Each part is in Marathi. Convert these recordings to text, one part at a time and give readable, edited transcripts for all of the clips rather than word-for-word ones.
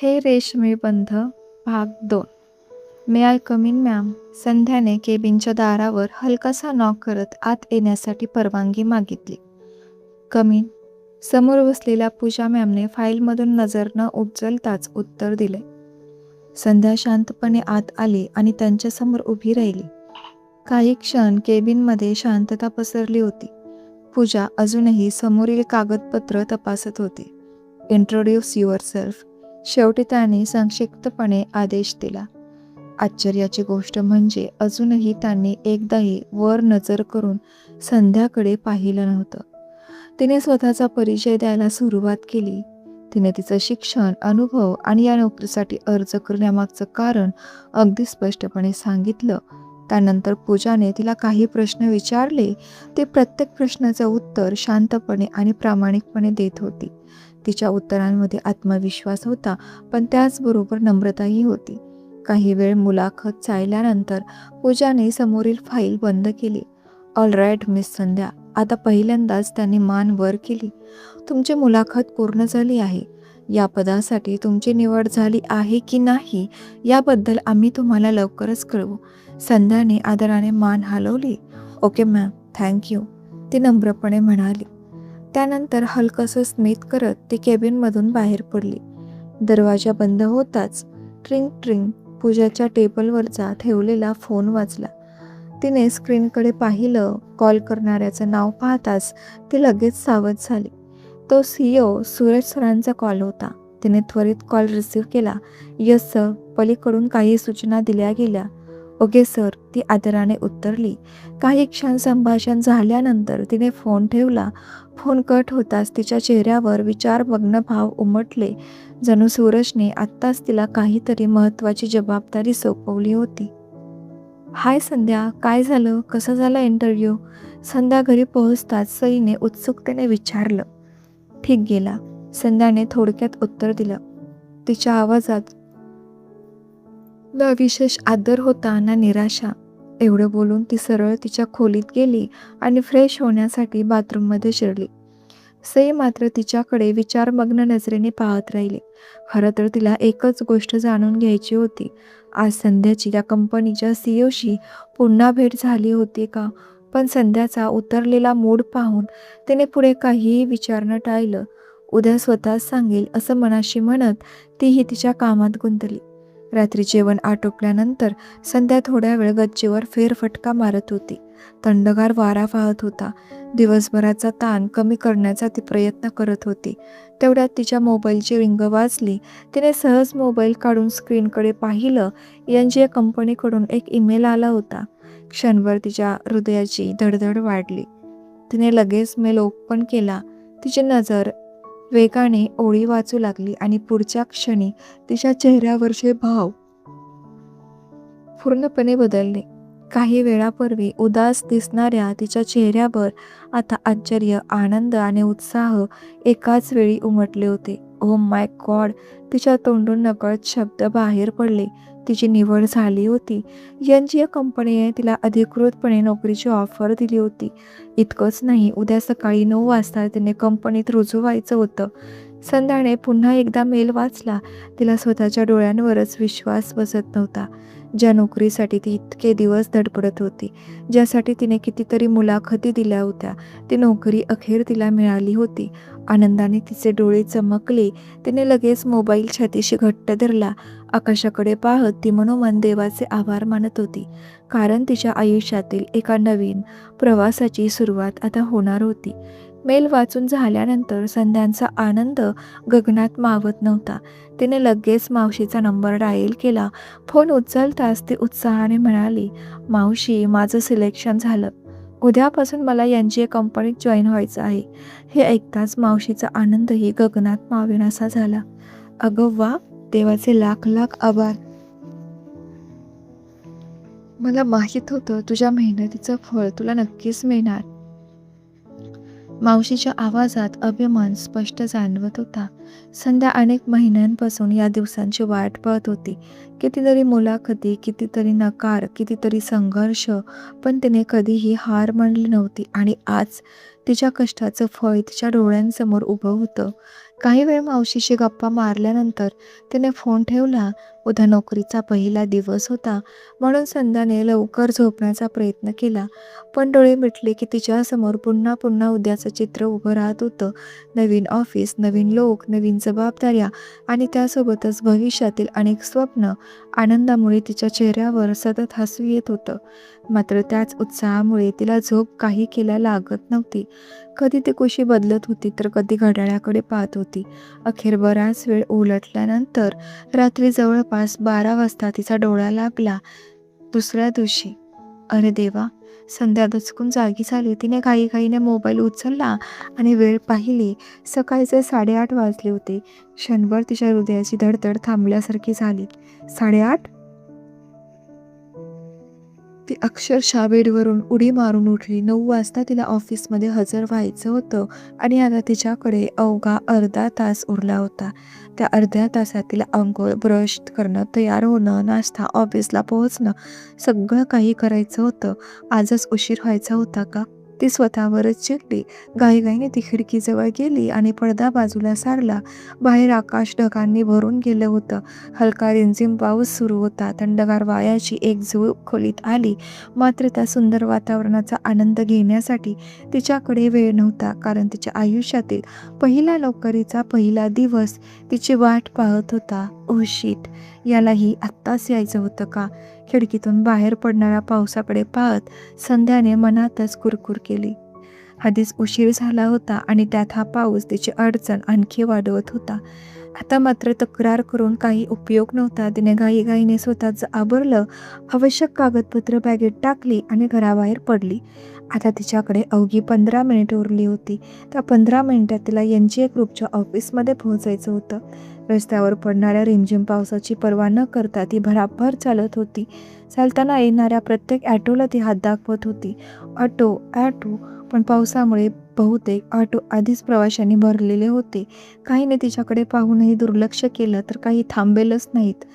हे रेशमी बंध भाग 2. मे आय कम इन मॅम. संध्याने केबिनच्या दारावर हलकासा नॉक करत आत येण्यासाठी परवानगी मागितली. कमीन. समोर बसलेल्या पूजा मॅमने फाईलमधून नजर न उचलताच उत्तर दिले. संध्या शांतपणे आत आली आणि त्यांच्यासमोर उभी राहिली. काही क्षण केबिनमध्ये शांतता पसरली होती. पूजा अजूनही समोरील कागदपत्र तपासत होती. Introduce yourself. शेवटी त्याने संक्षिप्तपणे आदेश दिला. आश्चर्याची गोष्ट म्हणजे अजूनही त्यांनी एकदाही वर नजर करून संध्याकडे पाहिलं नव्हतं. तिने स्वतःचा परिचय द्यायला सुरुवात केली. तिने तिचं शिक्षण, अनुभव आणि या नोकरीसाठी अर्ज करण्यामागचं कारण अगदी स्पष्टपणे सांगितलं. त्यानंतर पूजाने तिला काही प्रश्न विचारले. ती प्रत्येक प्रश्नाचं उत्तर शांतपणे आणि प्रामाणिकपणे देत होती. तिच्या उत्तरांमध्ये आत्मविश्वास होता, पण त्याचबरोबर नम्रताही होती. काही वेळ मुलाखत चालल्यानंतर पूजाने समोरील फाईल बंद केली. ऑल राईट मिस संध्या. आता पहिल्यांदाच त्यांनी मान वर केली. तुमची मुलाखत पूर्ण झाली आहे. या पदासाठी तुमची निवड झाली आहे की नाही याबद्दल आम्ही तुम्हाला लवकरच कळवू. संध्याने आदराने मान हलवली. ओके मॅम, थँक्यू, ती नम्रपणे म्हणाली. त्यानंतर हलकंसं स्मित करत ती केबिनमधून बाहेर पडली. दरवाजा बंद होताच ट्रिंग ट्रिंग पूजाच्या टेबलवरचा ठेवलेला फोन वाजला. तिने स्क्रीनकडे पाहिलं. कॉल करणाऱ्याचं नाव पाहताच ती लगेच सावध झाली. तो CEO सूरज सरांचा कॉल होता. तिने त्वरित कॉल रिसीव्ह केला. यस सर, पलीकडून काही सूचना दिल्या गेल्या. ओके सर, ती आदराने उत्तरली. काही क्षण संभाषण झाल्यानंतर तिने फोन ठेवला. फोन कट होताच तिच्या चेहऱ्यावर विचारमग्न भाव उमटले, जणू सूरजने आत्ताच तिला काहीतरी महत्त्वाची जबाबदारी सोपवली होती. हाय संध्या, काय झालं? कसा झाला इंटरव्ह्यू? संध्या घरी पोहोचताच सईने उत्सुकतेने विचारलं. ठीक गेला, संध्याने थोडक्यात उत्तर दिलं. तिच्या आवाजात ना विशेष आदर होता ना निराशा. एवढं बोलून ती सरळ तिच्या खोलीत गेली आणि फ्रेश होण्यासाठी बाथरूममध्ये शिरली. सई मात्र तिच्याकडे विचारमग्न नजरेने पाहत राहिली. खरं तर तिला एकच गोष्ट जाणून घ्यायची होती. आज संध्याची त्या कंपनीच्या CEOशी पुन्हा भेट झाली होती का? पण संध्याचा उतरलेला मूड पाहून तिने पुढे काहीही विचारणं टाळलं. उद्या स्वतःच सांगेल असं मनाशी म्हणत तीही तिच्या कामात गुंतली. रात्री जेवण आटोपल्यानंतर संध्या थोड्या वेळ गच्चीवर फेरफटका मारत होती. थंडगार वारा वाहत होता. दिवसभराचा ताण कमी करण्याचा ती प्रयत्न करत होती. तेवढ्यात तिच्या मोबाईलची रिंग वाजली. तिने सहज मोबाईल काढून स्क्रीनकडे पाहिलं. NGA कंपनीकडून एक ईमेल आला होता. क्षणभर तिच्या हृदयाची धडधड वाढली. तिने लगेच मेल ओपन केला. तिची नजर वेगाने ओळी वाचू लागली आणि पुढच्या क्षणी तिच्या चेहऱ्यावरचे भाव पूर्णपणे बदलले. काही वेळापूर्वी उदास दिसणाऱ्या तिच्या चेहऱ्यावर आता आश्चर्य, आनंद आणि उत्साह एकाच वेळी उमटले होते. ओ माय गॉड, तिच्या तोंडून नकळत शब्द बाहेर पडले. तिची निवड झाली होती. NGA कंपनीने तिला अधिकृतपणे नोकरीची ऑफर दिली होती. इतकंच नाही, उद्या सकाळी 9 वाजता तिने कंपनीत रुजू व्हायचं होतं. संध्याने पुन्हा एकदा मेल वाचला. तिला स्वतःच्या डोळ्यांवरच विश्वास बसत नव्हता. ज्या नोकरीसाठी ती इतके दिवस धडपडत होती, ज्यासाठी तिने कितीतरी मुलाखती दिल्या होत्या, ती नोकरी अखेर तिला मिळाली होती. आनंदाने तिचे डोळे चमकले. तिने लगेच मोबाईल छातीशी घट्ट धरला. आकाशाकडे पाहत ती मनोमन देवाचे आभार मानत होती, कारण तिच्या आयुष्यातील एका नवीन प्रवासाची सुरुवात आता होणार होती. मेल वाचून झाल्यानंतर संध्यांचा आनंद गगनात मावत नव्हता. तिने लगेच मावशीचा नंबर डायल केला. फोन उचलताच ती उत्साहाने म्हणाली, मावशी, माझं सिलेक्शन झालं. उद्यापासून मला NGA कंपनीत जॉईन व्हायचं आहे. हे ऐकताच मावशीचा आनंदही गगनात मावेनासा झाला. अगं वा, देवाचे लाख लाख आभार. मला माहीत होतं तुझ्या मेहनतीचं फळ तुला नक्कीच मिळणार. मावशीच्या आवाजात अभिमान स्पष्ट जाणवत होता. संध्या अनेक महिन्यांपासून या दिवसांची वाट पाहत होती. कितीतरी मुलाखती, कितीतरी नकार, कितीतरी संघर्ष, पण तिने कधीही हार मानली नव्हती. आणि आज तिच्या कष्टाचं फळ तिच्या डोळ्यांसमोर उभं होतं. काही वेळ मावशीशी गप्पा मारल्यानंतर तिने फोन ठेवला. उद्या नोकरीचा पहिला दिवस होता म्हणून संध्याने लवकर झोपण्याचा प्रयत्न केला. पण डोळे मिटले की तिच्यासमोर पुन्हा पुन्हा उद्याचं चित्र उभं राहत होतं. नवीन ऑफिस, नवीन लोक, नवीन जबाबदाऱ्या आणि त्यासोबतच भविष्यातील अनेक स्वप्न. आनंदामुळे तिच्या चेहऱ्यावर सतत हसू येत होतं. मात्र त्याच उत्साहामुळे तिला झोप काही केल्या लागत नव्हती. कधी ती कुशी बदलत होती तर कधी घड्याळाकडे पाहत होती. अखेर बराच वेळ उलटल्यानंतर रात्री जवळपास 12 वाजता तिचा डोळा लागला. दुसऱ्या दिवशी. अरे देवा! संध्या दचकून जागी झाली. तिने घाईघाईने मोबाईल उचलला आणि वेळ पाहिली. सकाळचे 8:30 वाजले होते. क्षणभर तिच्या हृदयाची धडधड थांबल्यासारखी झाली. 8:30? ती अक्षरशः बेडवरून उडी मारून उठली. 9 वाजता तिला ऑफिसमध्ये हजर व्हायचं होतं आणि आता तिच्याकडे अवघा अर्धा तास उरला होता. त्या अर्ध्या तासात तिला अंघोळ, ब्रश करणं, तयार होणं, नाश्ता, ऑफिसला पोहोचणं सगळं काही करायचं होतं. आजच उशीर व्हायचा होता का? ती स्वतःवरच चिडली. घाईघाईने ती खिडकीजवळ गेली आणि पडदा बाजूला सारला. बाहेर आकाश ढगांनी भरून गेलं होतं. हलका रिमझिम पाऊस सुरू होता. थंडगार वाऱ्याची एक झुळूक खोलीत आली. मात्र त्या सुंदर वातावरणाचा आनंद घेण्यासाठी तिच्याकडे वेळ नव्हता. कारण तिच्या आयुष्यातील पहिल्या नोकरीचा पहिला दिवस तिची वाट पाहत होता. Oh shit! यालाही आत्ताच यायचं होतं का? खिडकीतून बाहेर पडणाऱ्या पावसाकडे पाहत संध्याने मनातच कुरकुर केली. आधीच उशीर झाला होता आणि त्यात हा पाऊस तिची अडचण आणखी वाढवत होता. आता मात्र तक्रार करून काही उपयोग नव्हता. तिने घाईघाईने स्वतःचं आवरलं, आवश्यक कागदपत्र बॅगेत टाकली आणि घराबाहेर पडली. आता तिच्याकडे अवघी 15 मिनिटं उरली होती. त्या 15 मिनिटात तिला NGA ग्रुपच्या ऑफिसमध्ये पोहोचायचं होतं. रस्त्यावर पडणाऱ्या रिमझिम पावसाची पर्वा न करता ती भराभर चालत होती. चालताना येणाऱ्या प्रत्येक ॲटोला ती हात दाखवत होती. Auto, auto. पण पावसामुळे बहुतेक ऑटो आधीच प्रवाशांनी भरलेले होते. काहीने तिच्याकडे पाहूनही दुर्लक्ष केलं तर काही थांबेलच नाहीत.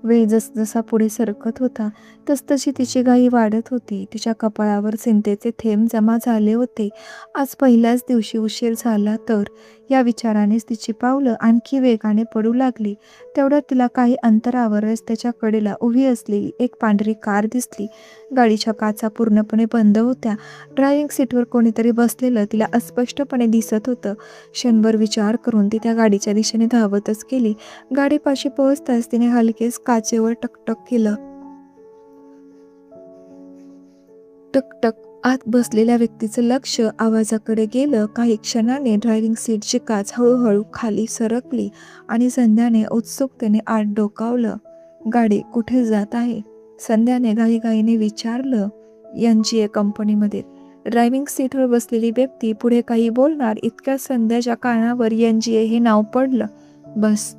वेळ जसजसा पुढे सरकत होता तसतशी तिची घाई वाढत होती. तिच्या कपाळावर चिंतेचे थेंब जमा झाले होते. आज पहिल्याच दिवशी उशीर झाला तर, या विचारानेच तिची पावलं आणखी वेगाने पडू लागली. तेवढ्यात तिला काही अंतरावर रस्त्याच्या कडेला उभी असलेली एक पांढरी कार दिसली. गाडीच्या काचा पूर्णपणे बंद होत्या. ड्रायव्हिंग सीटवर कोणीतरी बसलेलं तिला अस्पष्टपणे दिसत होतं. क्षणभर विचार करून ती त्या गाडीच्या दिशेने धावतच गेली. गाडीपाशी पोहोचताच तिने हलकेच काचेवर टकटक केलं. टकटक. आत बसलेल्या व्यक्तीचं लक्ष आवाजाकडे गेलं. काही क्षणाने ड्रायव्हिंग सीटची काच हळूहळू खाली सरकली आणि संध्याने उत्सुकतेने आत डोकावलं. गाडी कुठे जात आहे? संध्याने घाईघाईने विचारलं. NGA कंपनीमध्ये. ड्रायव्हिंग सीटवर बसलेली व्यक्ती पुढे काही बोलणार इतक्या संध्याच्या कानावर NGA हे नाव पडलं. बस.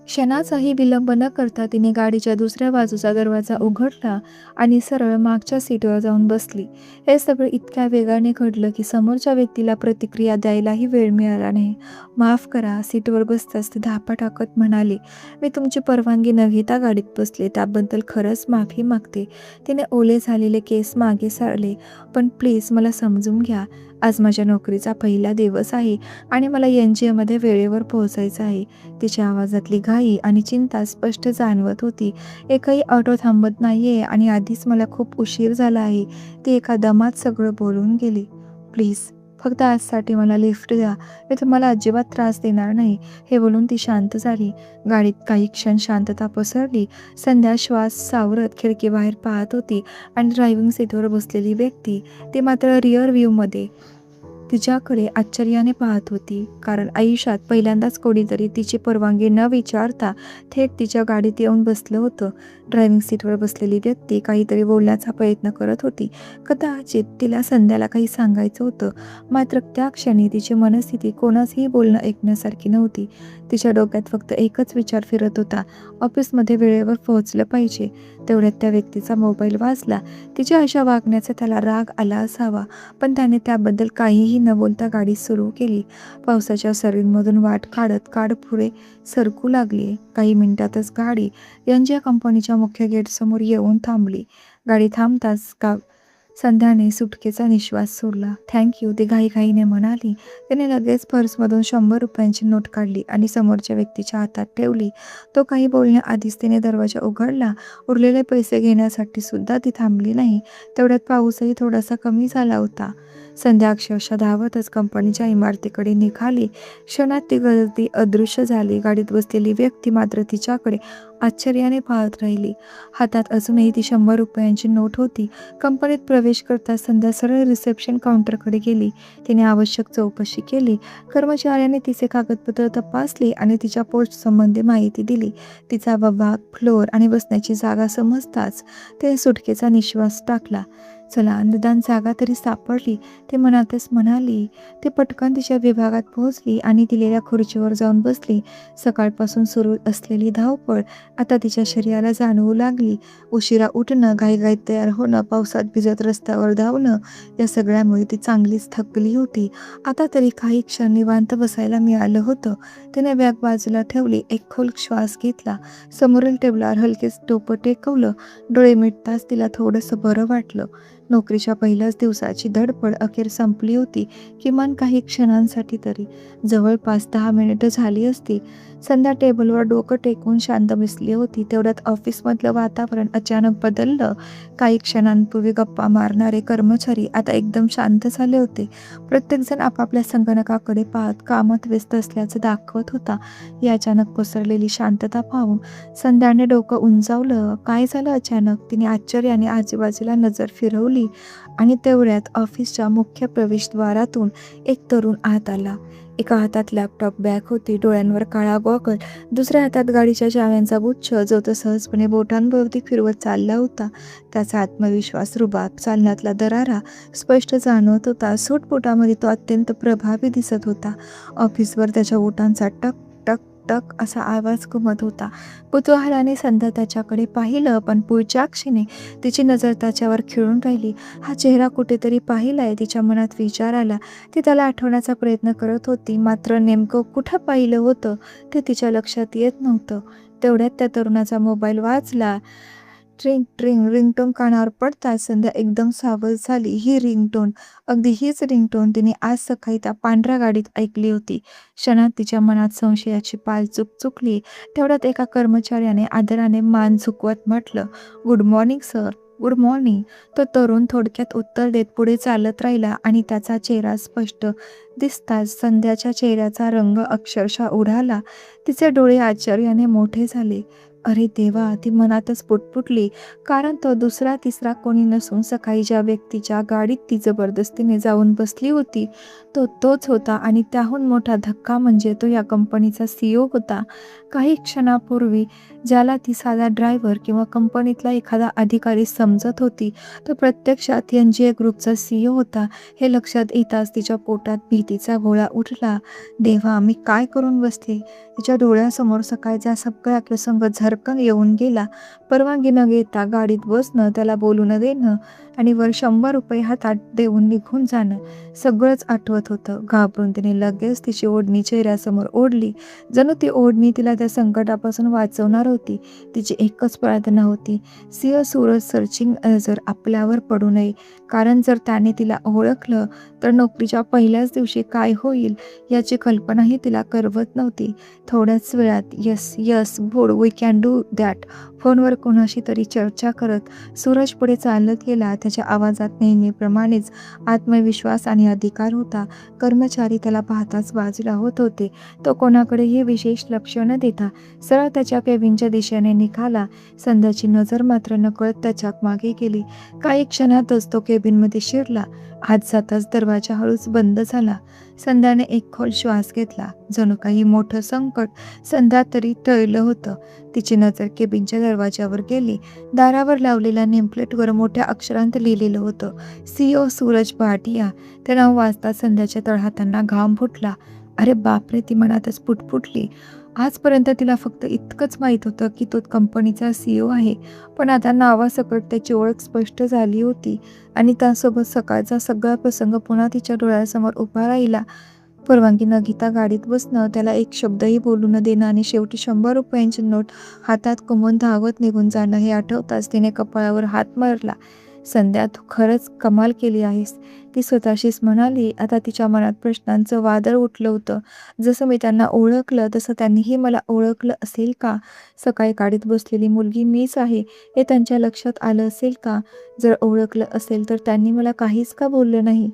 क्षणाचाही विलंब न करता तिने गाडीच्या दुसऱ्या बाजूचा दरवाजा उघडला आणि सरळ मागच्या सीटवर जाऊन बसली. हे सगळं इतक्या वेगाने घडलं की समोरच्या व्यक्तीला प्रतिक्रिया द्यायलाही वेळ मिळाला नाही. माफ करा. सीटवर बसताच ती धापा टाकत म्हणाली. मी तुमची परवानगी न घेता गाडीत बसले, त्याबद्दल खरंच माफी मागते. तिने ओले झालेले केस मागे सारले. पण प्लीज मला समजून घ्या. आज माझ्या नोकरीचा पहिला दिवस आहे आणि मला NGA मध्ये वेळेवर पोहोचायचं आहे. तिच्या आवाजातली घाई आणि चिंता स्पष्ट जाणवत होती. एकही ऑटो थांबत नाहीये आणि आधीच मला खूप उशीर झाला आहे. ती एका दमात सगळं बोलून गेली. प्लीज फक्त आजसाठी मला लिफ्ट द्या. मी तुम्हाला अजिबात त्रास देणार नाही. हे बोलून ती शांत झाली. गाडीत काही क्षण शांतता पसरली. संध्या श्वास सावरत खिडकीबाहेर पाहत होती आणि ड्रायव्हिंग सीटवर बसलेली व्यक्ती ती मात्र रिअर व्ह्यूमध्ये तिच्याकडे आश्चर्याने पाहत होती. कारण आयुष्यात पहिल्यांदाच कोणीतरी तिची परवानगी न विचारता थेट तिच्या गाडीत येऊन बसलं होतं. ड्रायव्हिंग सीटवर बसलेली व्यक्ती काहीतरी बोलण्याचा प्रयत्न करत होती. कदाचित तिला संध्याला काही सांगायचं होतं. मात्र त्या क्षणी तिची मनस्थिती कोणाचंही बोलणं ऐकण्यासारखी नव्हती. तिच्या डोक्यात फक्त एकच विचार फिरत होता. ऑफिसमध्ये वेळेवर पोहोचलं पाहिजे. तेवढ्यात त्या व्यक्तीचा मोबाईल वाजला. तिच्या अशा वागण्याचा त्याला राग आला असावा, पण त्याने त्याबद्दल काहीही न बोलता गाडी सुरू केली. पावसाच्या सरींमधून वाट काढत पुढे सरकू लागली. काही मिनिटातच गाडी NGA कंपनीच्या मुख्य गेटसमोर येऊन थांबली. गाडी थांबताच संध्याने सुटकेचा निश्वास सोडला. थँक यू, ती घाईघाईने म्हणाली. तिने लगेच पर्समधून 100 रुपयांची नोट काढली आणि समोरच्या व्यक्तीच्या हातात ठेवली. तो काही बोलण्याआधीच तिने दरवाजा उघडला. उरलेले पैसे घेण्यासाठी सुद्धा ती थांबली नाही. तेवढ्यात पाऊसही थोडासा कमी झाला होता. संध्या अक्षरशः धावतच कंपनीच्या इमारतीकडे निघाली. क्षणात ती गर्दी अदृश्य झाली. गाडीत बसलेली व्यक्ती मात्र तिच्याकडे आश्चर्याने पाहत राहिली. हातात अजूनही ती 100 रुपयांची नोट होती. कंपनीत प्रवेश करता संध्या सरळ रिसेप्शन काउंटरकडे गेली. तिने आवश्यक चौकशी केली. कर्मचाऱ्याने तिचे कागदपत्र तपासली आणि तिच्या पोस्ट संबंधी माहिती दिली. तिचा विभाग, फ्लोअर आणि बसण्याची जागा समजताच तिने सुटकेचा निश्वास टाकला. चला, निदान जागा तरी सापडली, ती मनातच म्हणाली. ती पटकन तिच्या विभागात पोहोचली आणि दिलेल्या खुर्चीवर जाऊन बसली. सकाळपासून सुरू असलेली धावपळ आता तिच्या शरीराला जाणवू लागली. उशिरा उठणं, घाईघाईत तयार होणं, पावसात भिजत रस्त्यावर धावणं, या सगळ्यामुळे ती चांगलीच थकली होती. आता तरी काही क्षण निवांत बसायला मिळालं होतं. तिने बॅग बाजूला ठेवली. एक खोल श्वास घेतला. समोरील टेबलावर हलकेच डोकं टेकवलं. डोळे मिटताच तिला थोडंसं बरं वाटलं. नोकरीच्या पहिल्याच दिवसाची धडपड अखेर संपली होती. किमान काही क्षणांसाठी तरी. जवळपास 10 मिनिटं झाली असती. संध्या टेबलवर डोकं टेकवून शांत बसली होती. तेवढ्यात ऑफिसमधलं वातावरण अचानक बदललं. काही क्षणांपूर्वी गप्पा मारणारे कर्मचारी आता एकदम शांत झाले होते. प्रत्येकजण आपापल्या संगणकाकडे पाहत कामात व्यस्त असल्याचं दाखवत होता. ही अचानक पसरलेली शांतता पाहून संध्याने डोकं उंचावलं. काय झालं अचानक? तिने आश्चर्याने आजूबाजूला नजर फिरवली आणि तेवढ्यात ऑफिसच्या मुख्य प्रवेशद्वारातून एक तरुण आत आला. एका हातात लॅपटॉप बॅग होती, डोळ्यांवर काळा गॉगल, दुसऱ्या हातात गाडीच्या चाव्यांचा गुच्छ, जो तो सहजपणे बोटांभोवती फिरवत चालला होता. त्याचा आत्मविश्वास, रुबाब, चालण्यातला दरारा स्पष्ट जाणवत होता. सूटबुटामध्ये तो अत्यंत प्रभावी दिसत होता. ऑफिसवर त्याच्या बुटांचा टक टक टक असा आवाज घुमत होता. कुतूहलाने संध्या त्याच्याकडे पाहिलं, पण पुढच्या क्षणी तिची नजर त्याच्यावर खिळून राहिली. हा चेहरा कुठेतरी पाहिलाय, तिच्या मनात विचार आला. ती त्याला आठवण्याचा प्रयत्न करत होती, मात्र नेमकं कुठं पाहिलं होतं ते तिच्या लक्षात येत नव्हतं. तेवढ्यात त्या तरुणाचा मोबाईल वाजला. ट्रिंग ट्रिंग रिंगटोन कानावर पडताच संध्या एकदम सावध झाली. ही रिंगटोन, अगदी हीच रिंगटोन तिने आज सकाळी त्या पांढऱ्या गाडीत ऐकली होती. क्षणात तिच्या मनात संशयाची पाल चुकचुकली. तेवढ्यात एका कर्मचाऱ्याने आदराने मान झुकवत म्हटलं, good morning sir. Good morning. तो तरुण थोडक्यात उत्तर देत पुढे चालत राहिला आणि त्याचा चेहरा स्पष्ट दिसताच संध्याच्या चेहऱ्याचा रंग अक्षरशः उडाला. तिचे डोळे आश्चर्याने मोठे झाले. अरे देवा, ती मनातच पुटपुटली. कारण तो दुसरा तिसरा कोणी नसून सकाळी ज्या व्यक्तीच्या गाडीत ती जबरदस्तीने जाऊन बसली होती तो तोच होता. आणि त्याहून मोठा धक्का म्हणजे तो या कंपनीचा CEO होता. काही क्षणापूर्वी ज्याला ती साधा ड्रायव्हर किंवा कंपनीतला एखादा अधिकारी समजत होती, तो प्रत्यक्षात NGA ग्रुपचा CEO होता. हे लक्षात येताच तिच्या पोटात भीतीचा गोळा उठला. देवा, मी काय करून बसले? तिच्या डोळ्यासमोर सकाळचा सगळा प्रसंग झरकन येऊन गेला. परवानगी न घेता गाडीत बसणं, त्याला बोलू न देणं आणि वर 100 रुपये हातात देऊन निघून जाणं, सगळंच आठवत होतं. घाबरून तिने लगेच तिची ओढणी चेहऱ्यासमोर ओढली. जणू ती ओढणी तिला त्या संकटापासून वाचवणार होती. तिची एकच प्रार्थना होती, सिंह सूरज सर्चिंग नजर आपल्यावर पडू नये. कारण जर त्याने तिला ओळखलं तर नोकरीच्या पहिल्याच दिवशी काय होईल याची कल्पनाही तिला करवत नव्हती. थोड्याच वेळात yes yes good we can do that फोनवर कोणाशी तरी चर्चा करत सूरज पुढे चालत गेला. त्याच्या आवाजात नेहमीप्रमाणेच आत्मविश्वास आणि अधिकार होता. कर्मचारी त्याला पाहताच बाजूला होत होते. तो कोणाकडेही विशेष लक्ष न देता सरळ त्याच्या केबिनच्या दिशेने निघाला. संध्याची नजर मात्र नकळत त्याच्या मागे गेली. काही क्षणातच तो केबिनमध्ये शिरला. आत जाताच दरवाजा हळूच बंद झाला. संध्याने एक खोल श्वास घेतला. जणू काही मोठं संकट संध्या तरी टळलं होतं. तिची नजर केबिनच्या दरवाजावर गेली. दारावर लावलेल्या नेमप्लेटवर मोठ्या अक्षरांत लिहिलेलं होतं, CEO सूरज भाटिया. ते नाव वाचता संध्याच्या तळहातांना घाम फुटला. अरे बापरे, ती मनातच पुटपुटली. आजपर्यंत तिला फक्त इतकंच माहीत होतं की तो कंपनीचा CEO आहे, पण आता नावासकट त्याची ओळख स्पष्ट झाली होती. आणि त्यासोबत सकाळचा सगळा प्रसंग पुन्हा तिच्या डोळ्यासमोर उभा राहिला. परवानगी न घेता गाडीत बसणं, त्याला एक शब्दही बोलू न देणं आणि शेवटी 100 रुपयांची नोट हातात कोंबून धावत निघून जाणं, हे आठवताच तिने कपाळावर हात मारला. संध्या, तू खरंच कमाल केली आहेस, ती स्वतःशीच म्हणाली. आता तिच्या मनात प्रश्नांचं वादळ उठलं होतं. जसं मी त्यांना ओळखलं तसं त्यांनीही मला ओळखलं असेल का? सकाळी गाडीत बसलेली मुलगी मीच आहे हे त्यांच्या लक्षात आलं असेल का? जर ओळखलं असेल तर त्यांनी मला काहीच का बोललं नाही?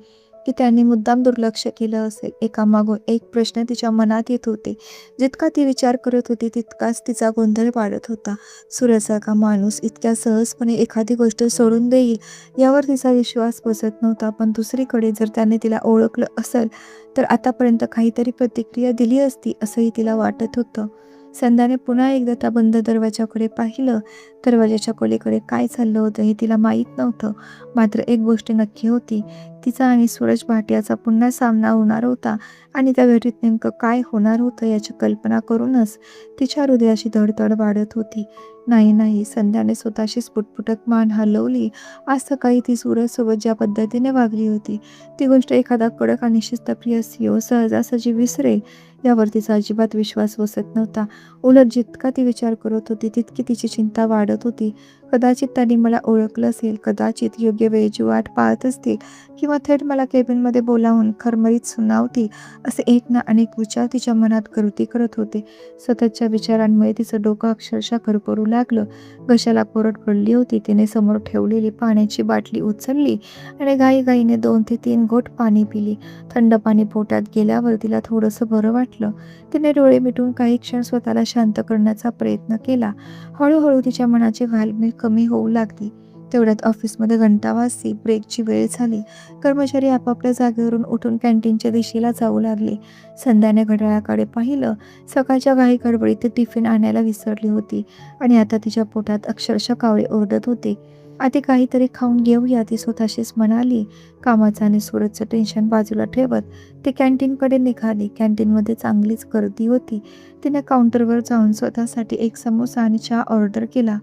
की त्यांनी मुद्दाम दुर्लक्ष केलं असेल? एकामागून एक प्रश्न तिच्या मनात येत होते. जितका ती विचार करत होती तितकाच तिचा गोंधळ वाढत होता. सूर्यासारखा माणूस इतक्या सहजपणे एखादी गोष्ट सोडून देईल यावर तिचा विश्वास बसत नव्हता. पण दुसरीकडे जर त्याने तिला ओळखलं असेल तर आतापर्यंत काहीतरी प्रतिक्रिया दिली असती असंही तिला वाटत होतं. संध्याने पुन्हा एकदा त्या बंद दरवाजाकडे पाहिलं. दरवाजाच्या पलीकडे काय चाललं होतं हे तिला माहीत नव्हतं. मात्र एक गोष्ट नक्की होती, तिचा आणि सूरज भाटियाचा पुन्हा सामना होणार होता आणि त्या भेटीत नेमकं काय होणार होतं याची कल्पना करूनच तिच्या हृदयाची धडधड वाढत होती. नाही, संध्याने स्वतःशीच पुटपुटत मान हलवली. आज सकाळी ती सूरजसोबत ज्या पद्धतीने वागली होती ती गोष्ट एखादा कडक आणि शिस्तप्रिय CEO सहजासहजी विसरेल यावर तिचा अजिबात विश्वास बसत नव्हता. उलट जितका ती विचार करत होती तितकी तिची चिंता वाढत होती. कदाचित त्यांनी मला ओळखलं असेल, कदाचित योग्य वेळेची वाट पाहत असतील किंवा थेट मला केबिनमध्ये बोलावून खरमरीत सुनावतील असे एक ना अनेक विचार तिच्या मनात गरुती करत होते. सततच्या विचारांमुळे तिचं डोकं अक्षरशः करपरू लागलं. घशाला कोरड पडली होती. तिने समोर ठेवलेली पाण्याची बाटली उचलली आणि घाईघाईने 2 ते 3 घोट पाणी पिली. थंड पाणी पोटात गेल्यावर तिला थोडंसं बरं वाटलं. तिने डोळे मिटून काही क्षण स्वतःला शांत करण्याचा प्रयत्न केला. हळूहळू तिच्या मनाची घालमेल कमी होऊ लागली. तेवढ्यात ऑफिसमध्ये घंटा वाजली. ब्रेकची वेळ झाली. कर्मचारी आपापल्या जागेवरून उठून कॅन्टीनच्या दिशेला जाऊ लागले. संध्याने घड्याळाकडे पाहिलं. सकाळच्या घाई गडबडीत ती टिफिन आणायला विसरली होती आणि आता तिच्या पोटात अक्षरशः कावळे ओरडत होते. आधी काहीतरी खाऊन घेऊया, ती स्वतःशीच म्हणाली. कामाचं आणि सूरजचं टेन्शन बाजूला ठेवत ती कॅन्टीनकडे निघाली. कॅन्टीनमध्ये चांगलीच गर्दी होती. तिने काउंटरवर जाऊन स्वतःसाठी एक समोसा आणि चहा ऑर्डर केला.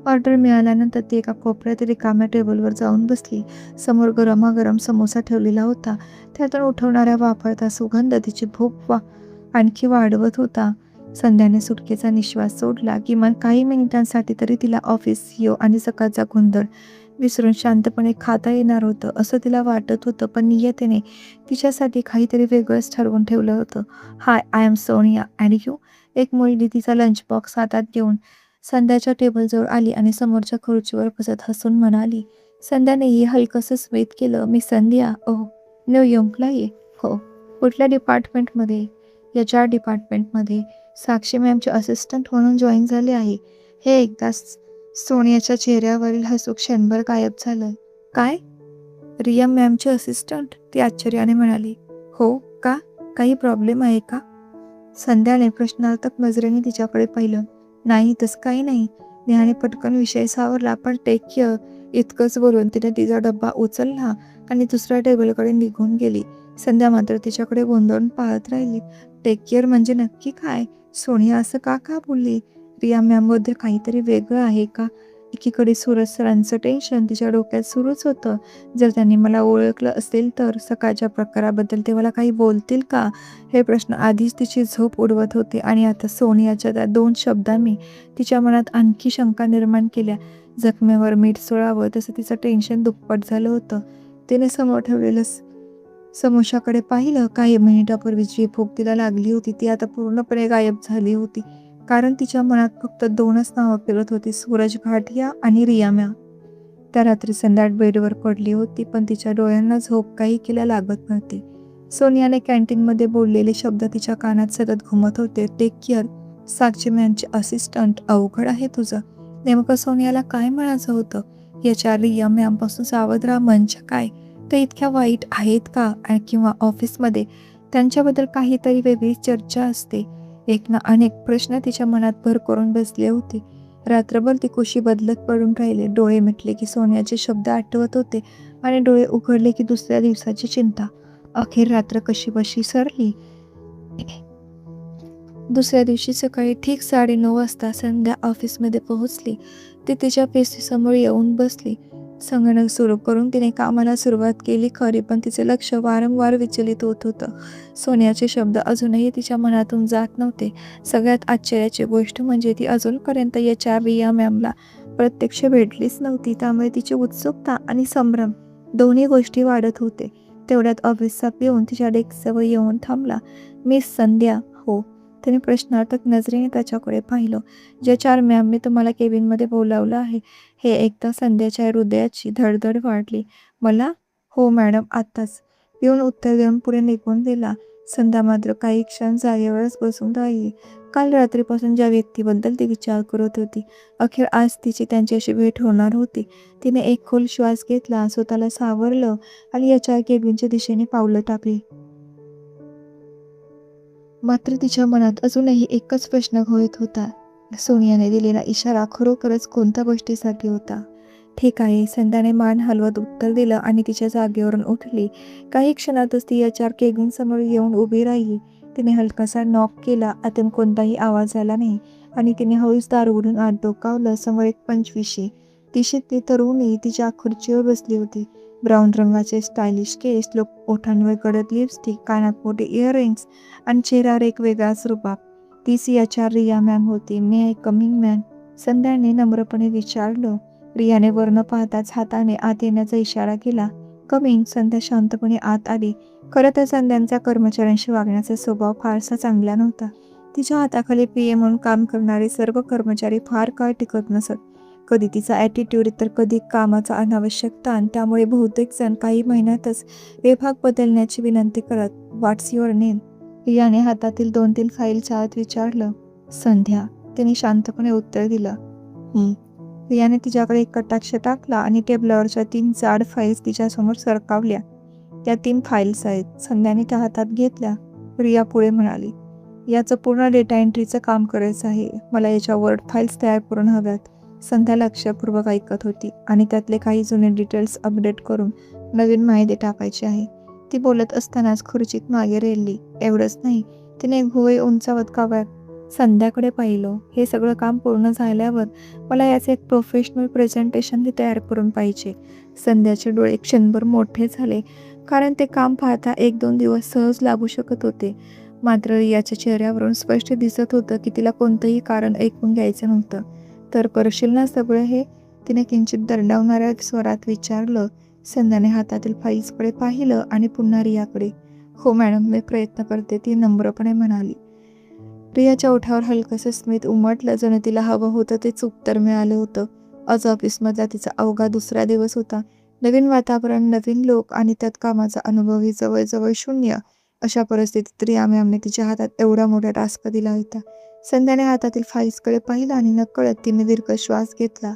ऑर्डर मिळाल्यानंतर ती एका कोपऱ्यात रिकाम्या टेबलवर जाऊन बसली. समोर गरमागरम समोसा ठेवलेला होता. त्यातून उठवणाऱ्या वाफळता सुगंध तिची भूक आणखी वाढवत होता. संध्याने सुटकेचा निश्वास सोडला. किमान काही मिनिटांसाठी तरी तिला ऑफिस, CEO आणि सकाळचा गोंधळ विसरून शांतपणे खाता येणार होतं असं तिला वाटत होतं. पण नियतीने तिच्यासाठी काहीतरी वेगळंच ठरवून ठेवलं होतं. Hi, I am Sonia and you. एक मुलगी तिचा लंच बॉक्स हातात घेऊन संध्याच्या टेबलजवळ आली आणि समोरच्या खुर्चीवर बसत हसून म्हणाली. संध्यानेही हलकंसं स्मित केलं. मी संध्या. ओह, न्यू एम्प्लॉई? हो. कुठल्या डिपार्टमेंटमध्ये? HR डिपार्टमेंटमध्ये. साक्षी मॅमचे असिस्टंट म्हणून जॉईन झाले आहे. हे ऐकताच सोनियाच्या चेहऱ्यावरील हसू क्षणभर गायब झालं. काय? रिया मॅमचे असिस्टंट? ती आश्चर्याने म्हणाली. हो का? काही प्रॉब्लेम आहे का? संध्याने प्रश्नार्थक नजरेने तिच्याकडे पाहिलं. नाही, तसं काही नाही. नेहाने पटकन विषय सावरला. पण टेक केअर इतकंच बोलून तिने तिचा डब्बा उचलला आणि दुसऱ्या टेबलकडे निघून गेली. संध्या मात्र तिच्याकडे गोंधळून पाहत राहिली. टेक केअर म्हणजे नक्की काय? सोनिया असं का बोलली? रिया मॅमबद्दल काहीतरी वेगळं आहे का? एकीकडे सूरज सरांचं टेन्शन तिच्या डोक्यात सुरूच होतं. जर त्यांनी मला ओळखलं असेल तर सकाळच्या प्रकाराबद्दल ते मला काही बोलतील का? हे प्रश्न आधीच तिची झोप उडवत होते आणि आता सोनियाच्या त्या 2 शब्दांनी तिच्या मनात आणखी शंका निर्माण केल्या. जखमेवर मीठ सोडावं तसं तिचं टेन्शन दुप्पट झालं होतं. तिने समोर ठेवलेलं समोशाकडे पाहिलं. काही मिनिटापूर्वी जी भूक तिला लागली होती ती आता पूर्णपणे गायब झाली होती. कारण तिच्या मनात फक्त 2च नावं फिरत होती, सूरज भाटिया आणि रिया मॅम. त्या रात्री संध्या बेडवर पडली होती पण तिच्या डोळ्यांना झोप काही केल्या लागत नव्हती. सोनियाने कॅन्टीनमध्ये बोललेले शब्द तिच्या कानात सतत घुमत होते. टेक केअर, साक्षी मॅमचे असिस्टंट, अवघड आहे तुझं. नेमकं सोनियाला काय म्हणायचं होतं? याच्या रिया मॅमपासून सावध राहा म्हणजे काय? ते इतक्या वाईट आहेत का? किंवा ऑफिसमध्ये त्यांच्याबद्दल काहीतरी वेगळी चर्चा असते? एक ना अनेक प्रश्न तिच्या मनात भर करून बसले होते. रात्रभर ती कुशी बदलत पडून राहिले. डोळे मिटले की सोन्याचे शब्द आठवत होते आणि डोळे उघडले की दुसऱ्या दिवसाची चिंता. अखेर रात्र कशीबशी सरली. दुसऱ्या दिवशी सकाळी ठीक 9:30 वाजता संध्या ऑफिसमध्ये पोहोचली. ती तिच्या पेशीसमोर येऊन बसली. संगणक सुरू करून तिने कामाला सुरुवात केली खरी, पण तिचे लक्ष वारंवार विचलित होत होतं. सोनियाचे शब्द अजूनही तिच्या मनातून जात नव्हते. सगळ्यात आश्चर्याची गोष्ट म्हणजे ती अजूनपर्यंत HR रिया मॅमला प्रत्यक्ष भेटलीच नव्हती, त्यामुळे तिची उत्सुकता आणि संभ्रम दोन्ही गोष्टी वाढत होते. तेवढ्यात ऑफिसचा पिऊन तिच्या डेस्कजवळ येऊन थांबला. "मिस संध्या?" "हो." त्याने प्रश्नार्थक नजरेने त्याच्याकडे पाहिलं. "HR मॅम, मी तुम्हाला केबिनमध्ये बोलावलं आहे." हे ऐकता संध्याच्या हृदयाची धडधड वाढली. "मला?" "हो मॅडम, आत्ताच." पिऊन उत्तर देऊन पुढे निघून गेला. संध्या मात्र काही क्षण जागेवरच बसून राहिली. काल रात्रीपासून ज्या व्यक्तीबद्दल ती विचार करत होती, अखेर आज तिची त्यांच्याशी भेट होणार होती. तिने एक खोल श्वास घेतला, स्वतःला सावरलं आणि HR केबिनच्या दिशेने पावलं टाकली. मात्र तिच्या मनात अजूनही एकच प्रश्न घोळत होता. सोनियाने दिलेला इशारा खरोखरच कोणत्या गोष्टीसाठी होता? "ठीक आहे," संध्याने मान हलवत उत्तर दिलं आणि तिच्या जागेवरून उठली. काही क्षणातच ती HR केबिनसमोर येऊन उभी राहिली. तिने हलकासा नॉक केला. आतून कोणताही आवाज आला नाही आणि तिने हळूच दार उघडून आत डोकावलं. समोर एक 25शी तीशीतली तरुणी तिच्या खुर्चीवर बसली होती. ब्राऊन रंगाचे स्टायलिश केस, ओठांवर गडद लिपस्टिक, कानात मोठे इयरिंग्स आणि चेहऱ्यावर एक वेगळाच रुबाब. तीच HR रिया मॅम होती. "मे आय कम इन मॅम?" संध्याने नम्रपणे विचारलं. रियाने वर न पाहताच हाताने आत येण्याचा इशारा केला. "कम इन." संध्या शांतपणे आत आली. खरं तर संध्यांचा कर्मचाऱ्यांशी वागण्याचा स्वभाव फारसा चांगला नव्हता. तिच्या हाताखाली PA म्हणून काम करणारे सर्व कर्मचारी फार काळ टिकत नसत. कधी तिचा ॲटिट्यूड तर कधी कामाचा अनावश्यक ताण. त्यामुळे बहुतेक जण काही महिन्यातच विभाग बदलण्याची विनंती करत. "व्हॉट्स युअर नेम?" रियाने हातातील 2-3 फाईल चाळत विचारलं. "संध्या." तिने शांतपणे उत्तर दिलं. रियाने तिच्याकडे एक कटाक्ष टाकला आणि टेबलावरच्या 3 जाड फाईल्स तिच्यासमोर सरकावल्या. "त्या 3 फाईल्स आहेत." संध्याने त्या हातात घेतल्या. रिया पुढे म्हणाली, "याचं पूर्ण डेटा एंट्रीचं काम करायचं आहे. मला याच्या वर्ड फाईल्स तयार करून हव्यात." संध्या लक्षपूर्वक ऐकत होती. "आणि त्यातले काही जुने डिटेल्स अपडेट करून नवीन माहिती टाकायची आहे." ती बोलत असतानाच खुर्चीत मागे रेलली. "एवढंच नाही." तिने भुवई उंचावत संध्याकडे पाहिलं. "हे सगळं काम पूर्ण झाल्यावर मला याचे एक प्रोफेशनल प्रेझेंटेशन तयार करून पाहिजे." संध्याचे डोळे क्षणभर मोठे झाले, कारण ते काम पाहता 1-2 दिवस सहज लागू शकत होते. मात्र रियाच्या चेहऱ्यावरून स्पष्ट दिसत होतं की तिला कोणतंही कारण ऐकून घ्यायचं नव्हतं. "तर करशील ना सगळं हे?" तिने किंचित दरडावणाऱ्या स्वरात विचारलं. संध्याने हातातील फाईल्सकडे पाहिलं आणि पुन्हा रियाकडे. "हो मॅडम, मी प्रयत्न करते," ती नम्रपणे म्हणाली. रियाच्या ओठावर हलकंसं स्मित उमटलं, जणू तिला हवं होतं तेच उत्तर मिळालं होतं. आज ऑफिसमधला तिचा अवघा दुसरा दिवस होता. नवीन वातावरण, नवीन लोक आणि त्यात कामाचा अनुभवही जवळजवळ शून्य. अशा परिस्थितीत रिया मॅमने तिच्या हातात एवढा मोठा टास्क दिला होता. संध्याने हातातील फाईल्सकडे पाहिलं आणि नकळत तिने दीर्घ श्वास घेतला.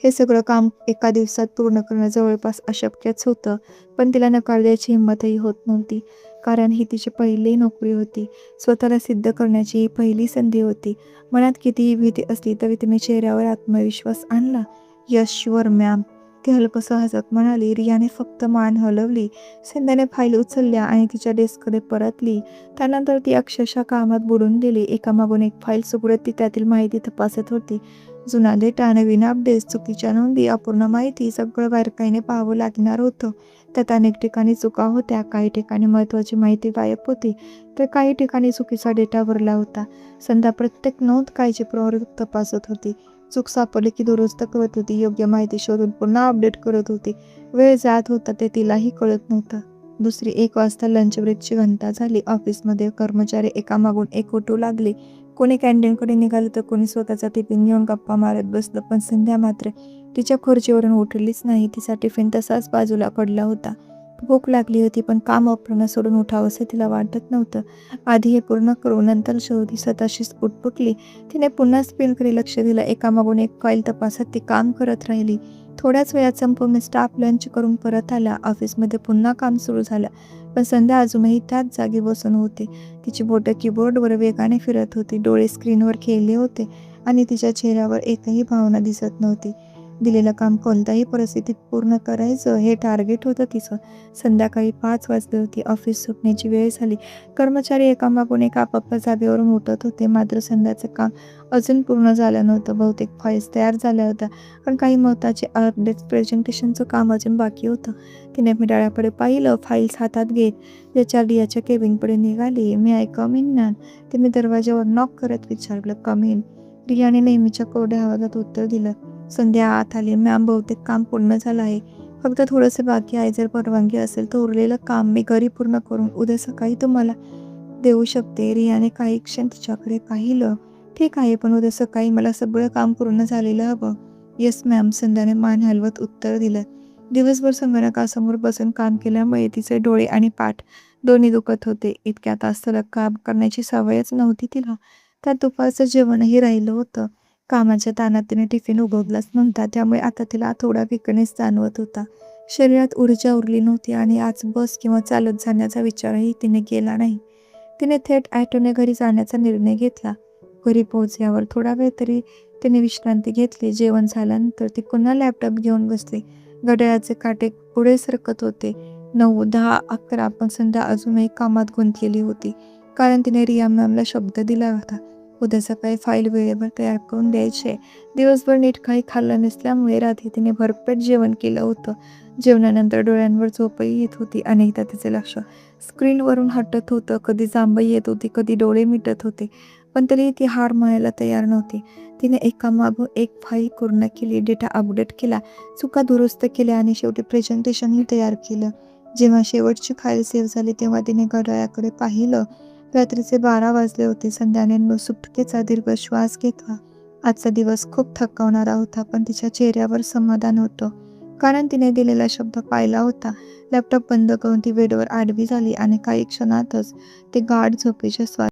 हे सगळं काम एका दिवसात पूर्ण करणं जवळपास अशक्यच होतं, पण तिला नकार द्यायची हिंमतही होत नव्हती. कारण ही तिची पहिली नोकरी होती. स्वतःला सिद्ध करण्याची ही पहिली संधी होती. मनात कितीही भीती असली तरी तिने चेहऱ्यावर आत्मविश्वास आणला. "यस शुअर मॅम," ती हलकंसं हसत म्हणाली. रियाने फक्त मान हलवली. संध्याने फाईल उचलल्या आणि तिच्या डेस्ककडे परतली. त्यानंतर ती अक्षरशः कामात बुडून गेली. एकामागून एक फाईल उघडत ती त्यातील माहिती तपासत होती. जुना डेटा, नवीन अपडेट्स, चुकीच्या नोंदी, अपूर्ण माहिती, सगळं बारकाईने पाहावं लागणार होतं. त्यात अनेक ठिकाणी चुका होत्या. काही ठिकाणी महत्त्वाची माहिती गायब होती, तर काही ठिकाणी चुकीचा डेटा भरला होता. संध्या प्रत्येक नोंद काळजीपूर्वक तपासत होती. चूक सापडली की दुरुस्त करत होती. योग्य माहिती शोधून पुन्हा अपडेट करत होती. वेळ जात होता ते तिलाही कळत नव्हतं. दुसरी 1 वाजता लंच ब्रेकची घंटा झाली. ऑफिसमध्ये कर्मचारी एकामागून एक उठू लागले. कोणी कॅन्टीनकडे निघालं तर कोणी स्वतःचा टिफिन घेऊन गप्पा मारत बसलं. पण संध्या मात्र तिच्या खुर्चीवरून उठलीच नाही. तिचा टिफिन तसाच बाजूला पडला होता. भूक लागली होती, पण काम अपूर्ण सोडून उठावंसं तिला वाटत नव्हतं. आधी हे पूर्ण करू, नंतर शेवटी स्वतःशीच पुटपुटली. तिने पुन्हा स्क्रीनकडे लक्ष दिलं. एकामागून एक फाईल तपासत ती काम करत राहिली. थोड्याच वेळात संपूर्ण स्टाफ लंच करून परत आला. ऑफिसमध्ये पुन्हा काम सुरू झालं, पण संध्या अजूनही त्याच जागी बसून होती. तिची बोटं कीबोर्डवर वेगाने फिरत होती. डोळे स्क्रीनवर खेळले होते आणि तिच्या चेहऱ्यावर एकही भावना दिसत नव्हती. दिलेलं काम कोणत्याही परिस्थितीत पूर्ण करायचं हे टार्गेट होतं तिचं. संध्याकाळी 5 वाजले होते. ऑफिस सुटण्याची वेळ झाली. कर्मचारी एकामागून एक आपापल्या जागेवरून उठत होते. मात्र संध्याचं काम अजून पूर्ण झालं नव्हतं. बहुतेक फाईल्स तयार झाल्या होत्या, पण काही महत्त्वाचे अपडेट्स, प्रेझेंटेशनचं काम अजून बाकी होतं. तिने मिडाळ्याकडे पाहिलं. फाईल्स हातात घेत HR रियाच्या केबिनकडे निघाली. "मे आय कम इन मॅम?" तिने दरवाजावर नॉक करत विचारलं. "कम इन." रियाने नेहमीच्या कोरड्या आवाजात उत्तर दिलं. संध्या आत आली. मॅम, बहुतेक काम पूर्ण झालं आहे. फक्त थोडंसं बाकी आहे. जर परवानगी असेल तर उरलेलं काम मी घरी पूर्ण करून उद्या सकाळी तुम्हाला देऊ शकते. रियाने काही क्षण तिच्याकडे पाहिलं. ठीक आहे, पण उद्या सकाळी मला सगळं काम पूर्ण झालेलं हवं. येस मॅम, संध्याने मान हलवत उत्तर दिलं. दिवसभर संगणकासमोर बसून काम केल्यामुळे तिचे डोळे आणि पाठ दोन्ही दुखत होते. इतक्या तास सलग काम करण्याची सवयच नव्हती तिला. त्यात दुपारचं जेवणही राहिलं होतं. कामाच्या ताणात तिने टिफिन उघडलाच नव्हता, त्यामुळे आता तिला थोडा विकनेस जाणवत होता. शरीरात ऊर्जा उरली नव्हती आणि आज बस किंवा चालत जाण्याचा विचारही तिने केला नाही. तिने थेट ॲटोने घरी जाण्याचा निर्णय घेतला. घरी पोहोचल्यावर थोडा वेळ तरी तिने विश्रांती घेतली. जेवण झाल्यानंतर ती पुन्हा लॅपटॉप घेऊन बसली. घड्याळाचे काटे पुढे सरकत होते. 9, 10, 11, पण संध्या अजूनही कामात गुंतलेली होती. कारण तिने रिया मॅमला शब्द दिला होता. उद्या सकाळी फाईल वेळेवर तयार करून द्यायचे. दिवसभर नीट काही खाल्लं नसल्यामुळे रात्री तिने भरपेट जेवण केलं होतं. जेवणानंतर डोळ्यांवर झोपही येत होती. अनेकदा तिचे लक्ष स्क्रीनवरून हटत होतं. कधी जांभई येत होती, कधी डोळे मिटत होते. पण तरी ती हार मानायला तयार नव्हती. तिने एकामागून एक फाईल पूर्ण केली, डेटा अपडेट केला, चुका दुरुस्त केल्या आणि शेवटी प्रेझेंटेशनही तयार केलं. जेव्हा शेवटची फाईल सेव्ह झाली तेव्हा तिने घड्याळाकडे पाहिलं. रात्रीचे 12 वाजले होते. संध्याने सुटकेचा दीर्घ श्वास घेतला. आजचा दिवस खूप थकवणारा होता, पण तिच्या चेहऱ्यावर समाधान होतं. कारण तिने दिलेला शब्द पाळला होता. लॅपटॉप बंद करून ती बेडवर आडवी झाली आणि काही क्षणातच ते गाढ झोपेच्या